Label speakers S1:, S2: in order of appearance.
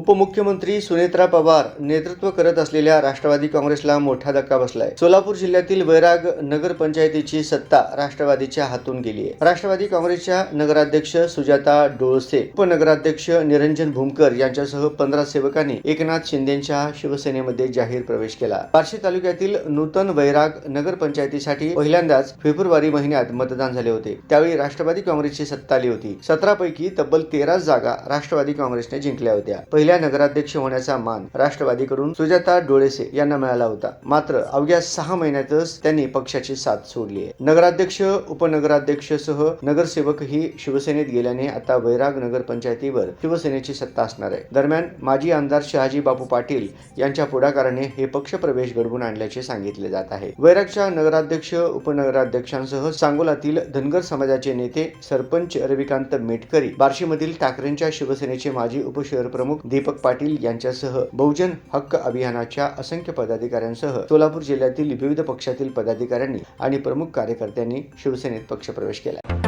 S1: उपमुख्यमंत्री सुनेत्रा पवार नेतृत्व करत असलेल्या राष्ट्रवादी काँग्रेसला मोठा धक्का बसलाय। सोलापूर जिल्ह्यातील वैराग नगरपंचायतीची सत्ता राष्ट्रवादीच्या हातून गेली आहे। राष्ट्रवादी काँग्रेसच्या नगराध्यक्ष सुजाता डोळसे, उपनगराध्यक्ष निरंजन भूमकर यांच्यासह 15 सेवकांनी एकनाथ शिंदेंच्या शिवसेनेमध्ये जाहीर प्रवेश केला। बार्शी तालुक्यातील नूतन वैराग नगरपंचायतीसाठी पहिल्यांदाच फेब्रुवारी महिन्यात मतदान झाले होते। त्यावेळी राष्ट्रवादी काँग्रेसची सत्ता आली होती। 17 पैकी तब्बल 13 जागा राष्ट्रवादी काँग्रेसने जिंकल्या होत्या। पहिल्या नगराध्यक्ष होण्याचा मान राष्ट्रवादीकडून सुजाता डोळसे यांना मिळाला होता। मात्र अवघ्या 6 महिन्यातच त्यांनी पक्षाची साथ सोडली आहे। नगराध्यक्ष, उपनगराध्यक्षसह नगरसेवक ही शिवसेनेत गेल्याने आता वैराग नगरपंचायतीवर शिवसेनेची सत्ता असणार आहे। दरम्यान माजी आमदार शहाजी बापू पाटील यांच्या पुढाकाराने हे पक्षप्रवेश घडवून आणल्याचे सांगितले जात आहे। वैरागच्या नगराध्यक्ष, उपनगराध्यक्षांसह सांगोलातील धनगर समाजाचे नेते सरपंच रविकांत मेटकरी, बार्शीमधील ठाकरेंच्या शिवसेनेचे माजी उपशहर प्रमुख दीपक पाटील यांच्यासह बहुजन हक्क अभियानाच्या असंख्य पदाधिकाऱ्यांसह सोलापूर जिल्ह्यातील विविध पक्षातील पदाधिकाऱ्यांनी आणि प्रमुख कार्यकर्त्यांनी शिवसेनेत पक्षप्रवेश केला।